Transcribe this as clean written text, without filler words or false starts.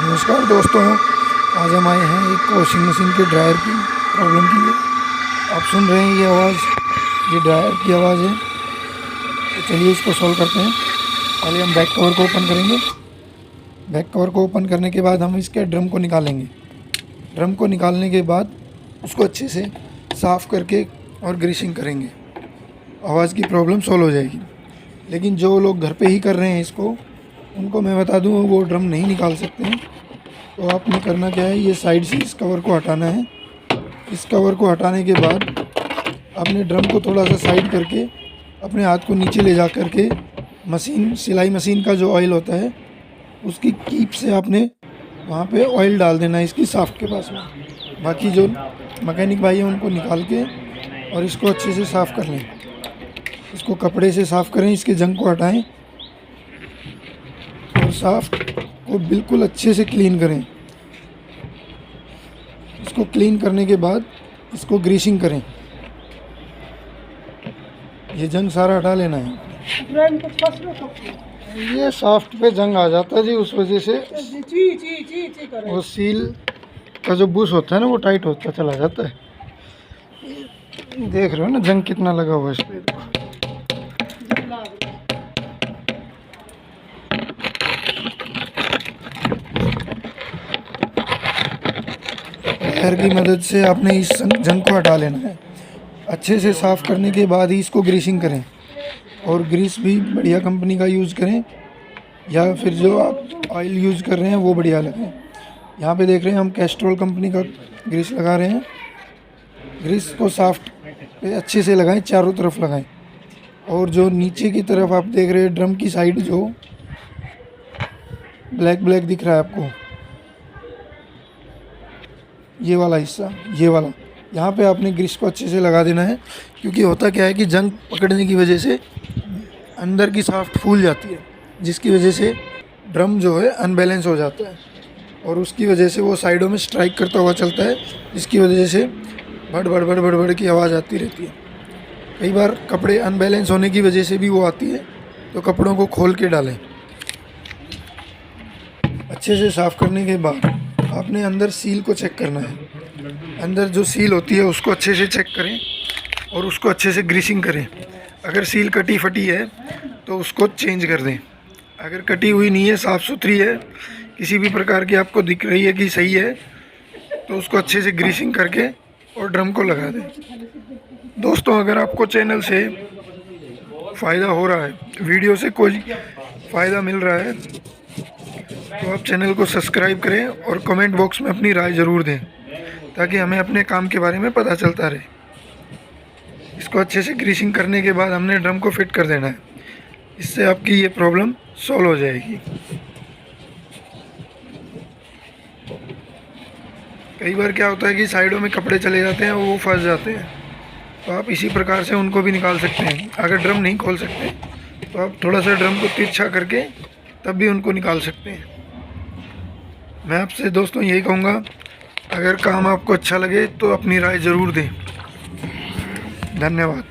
नमस्कार दोस्तों, आज हम आए हैं एक वॉशिंग मशीन के ड्रायर की प्रॉब्लम के लिए। आप सुन रहे हैं ये आवाज़, ये ड्रायर की आवाज़ है। तो चलिए इसको सॉल्व करते हैं। पहले हम बैक कवर को ओपन करेंगे। बैक कवर को ओपन करने के बाद हम इसके ड्रम को निकालेंगे। ड्रम को निकालने के बाद उसको अच्छे से साफ़ करके और ग्रीसिंग करेंगे। आवाज़ की प्रॉब्लम सॉल्व हो जाएगी। लेकिन जो लोग घर पे ही कर रहे हैं इसको, उनको मैं बता दूं वो ड्रम नहीं निकाल सकते हैं। तो आपने करना क्या है, ये साइड से इस कवर को हटाना है। इस कवर को हटाने के बाद अपने ड्रम को थोड़ा सा साइड करके अपने हाथ को नीचे ले जा कर के मशीन, सिलाई मशीन का जो ऑयल होता है उसकी कीप से आपने वहाँ पे ऑयल डाल देना है इसकी शाफ्ट के पास में। बाकी जो मैकेनिक भाई हैं उनको निकाल के और इसको अच्छे से साफ़ कर लें। इसको कपड़े से साफ़ करें, इसके जंग को हटाएं और शाफ्ट को बिल्कुल अच्छे से क्लीन करें। इसको क्लीन करने के बाद इसको ग्रीसिंग करें। ये जंग सारा हटा लेना है। ये शाफ्ट पे जंग आ जाता है जी, उस वजह से वो सील का जो बुश होता है ना वो टाइट होता चला जाता है। देख रहे हो ना जंग कितना लगा हुआ है इस पे। ड्रायर की मदद से आपने इस जंग को हटा लेना है। अच्छे से साफ़ करने के बाद ही इसको ग्रीसिंग करें और ग्रीस भी बढ़िया कंपनी का यूज़ करें या फिर जो आप ऑयल यूज़ कर रहे हैं वो बढ़िया लगाएं। यहाँ पे देख रहे हैं हम कैस्ट्रॉल कंपनी का ग्रीस लगा रहे हैं। ग्रीस को साफ्ट पे अच्छे से लगाएं, चारों तरफ लगाएं। और जो नीचे की तरफ आप देख रहे हैं ड्रम की साइड जो ब्लैक ब्लैक दिख रहा है आपको, ये वाला हिस्सा, ये वाला, यहाँ पे आपने ग्रीस को अच्छे से लगा देना है। क्योंकि होता क्या है कि जंग पकड़ने की वजह से अंदर की शाफ्ट फूल जाती है, जिसकी वजह से ड्रम जो है अनबैलेंस हो जाता है और उसकी वजह से वो साइडों में स्ट्राइक करता हुआ चलता है, जिसकी वजह से भड़ भड़ भड़ भड़ भड़ की आवाज़ आती रहती है। कई बार कपड़े अनबैलेंस होने की वजह से भी वो आती है, तो कपड़ों को खोल के डालें। अच्छे से साफ़ करने के बाद आपने अंदर सील को चेक करना है। अंदर जो सील होती है उसको अच्छे से चेक करें और उसको अच्छे से ग्रीसिंग करें। अगर सील कटी फटी है तो उसको चेंज कर दें। अगर कटी हुई नहीं है, साफ़ सुथरी है, किसी भी प्रकार की आपको दिख रही है कि सही है, तो उसको अच्छे से ग्रीसिंग करके और ड्रम को लगा दें। दोस्तों, अगर आपको चैनल से फ़ायदा हो रहा है, वीडियो से कोई फ़ायदा मिल रहा है, तो आप चैनल को सब्सक्राइब करें और कमेंट बॉक्स में अपनी राय ज़रूर दें, ताकि हमें अपने काम के बारे में पता चलता रहे। इसको अच्छे से ग्रीसिंग करने के बाद हमने ड्रम को फिट कर देना है। इससे आपकी ये प्रॉब्लम सॉल्व हो जाएगी। कई बार क्या होता है कि साइडों में कपड़े चले जाते हैं, वो फंस जाते हैं, तो आप इसी प्रकार से उनको भी निकाल सकते हैं। अगर ड्रम नहीं खोल सकते तो आप थोड़ा सा ड्रम को तिरछा करके तब भी उनको निकाल सकते हैं। मैं आपसे दोस्तों यही कहूँगा, अगर काम आपको अच्छा लगे तो अपनी राय ज़रूर दें। धन्यवाद।